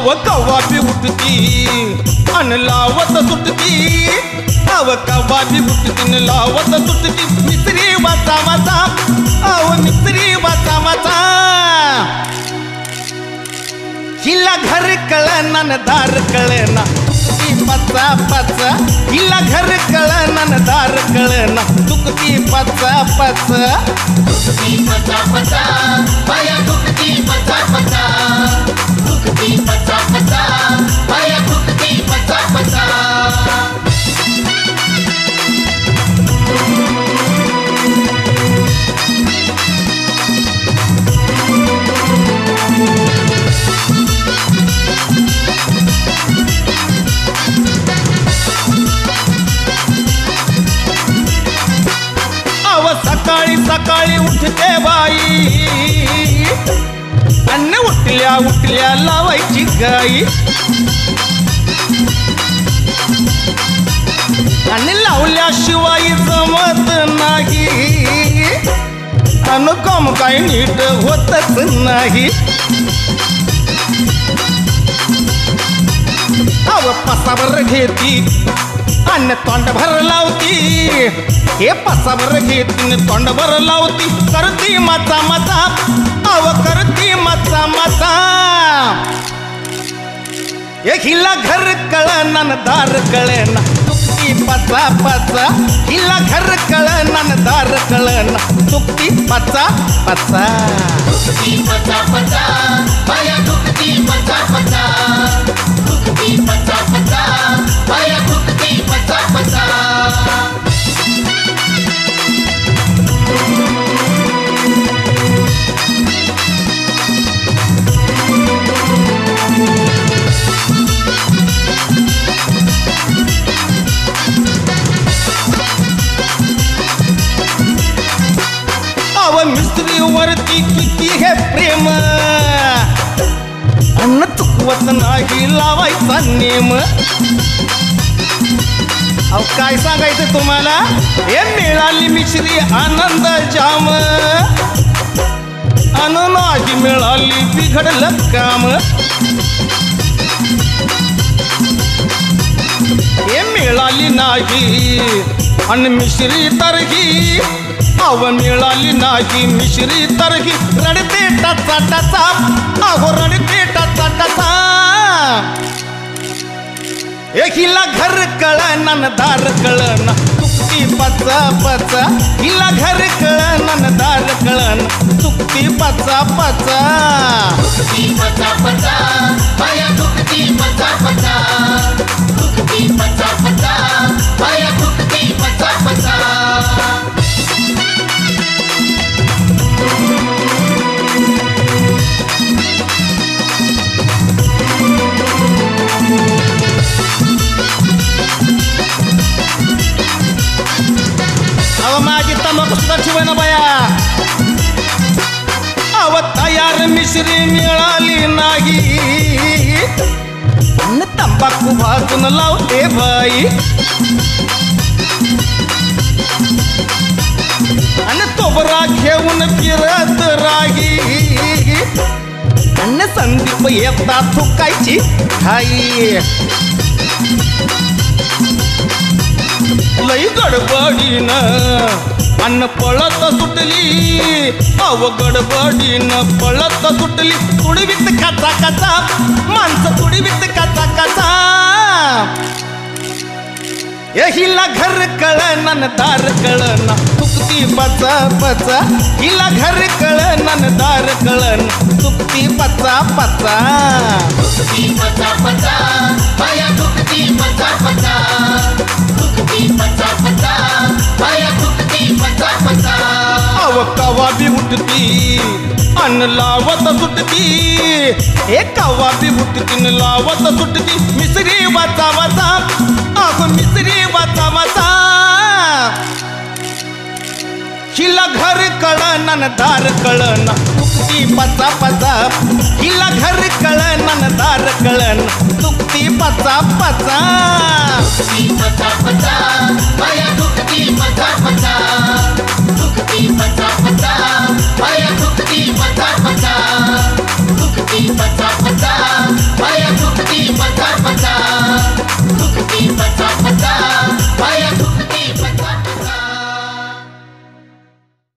अव कवा बी उठती अन लावत सुटती अव कवा बी उठती न लावत सुटती मिसरी वाचा वाचा अव मिसरी वाचा वाचा हिला घर कळना न दार कळना तुकती पचा पचा हिला घर कळना न दार कळना तुकती पचा पचा तुकती पचा पचा बाया तुकती पचा पचा तुकती पचा पचा बाया तुकती पचा पचा सकाळी सकाळी उठते बाई अन्न उठल्या उठल्या लावायची गाई आणि लावल्याशिवाय जमत नाही अन काम काही नीट होतच नाही अव पसावर घेती अन्न तोंडभर लावती हे पसावर घेती तोंडभर लावती करती मचा मचा अव करती मचा मचा हिला घर कळना न दार कळना तुकती पचा पचा हिला घर कळना न दार कळना तुकती पचा पचा तुकती पचा पचा बाया तुकती पचा पचा तुकती पचा पचा बाया तुकती पचा पचा मिस्त्रीवरती किती हे प्रेम अन्न चुकवत नाही लावायचा नेम अहो काय सांगायचं तुम्हाला हे मिळाली मिश्री आनंद जाम अन नाही मिळाली बिघडलं काम हे मिळाली नाही अन मिश्री तरही अव मिळाली नाही मिश्री तरही रडते टचा टचा अहो रडते टचा टचा हिला घर कळना न दार कळना तुकती पचा पचा हिला घर कळना न दार कळना तुकती पचा पचा तुकती पचा पचा बाया तुकती पचा पचा तुकती पचा पचा बाया तुकती पचा पचा अव माझी तंबाखू सुद्धा ठेवना बाया अव तयार मिश्री मिळाली नाही तंबाखू भाजून लावते बाई आणि तोबरा घेऊन फिरत राही आणि संदीप येता थुकायची खाई लई गडबडीनं अन्न पळत सुटली अव गडबडीनं पळत सुटली तुडवीत काचा काचा माणसं तुडवीत काचा काचा हिला घर कळना न दार कळना तुकती पचा पचा हिला घर कळना न दार कळना तुकती पचा पचा तुकती पचा पचा बाया तुकती पचा पचा तुकती पचा पचा बाया तुकती पचा पचा अव कवा बी उठती अन लावत सुटती हे कवा बी उठती न लावत सुटती मिसरी वाचा वाचा अगो मिसरी वाचा वाचा हिला घर कळना न दार कळना तुकती पचा पचा हिला घर कळना न दार कळना तुकती पचा पचा तुकती पचा पचा बाया तुकती पचा पचा तुकती पचा पचा बाया तुकती पचा पचा तुकती पचा पचा बाया पचा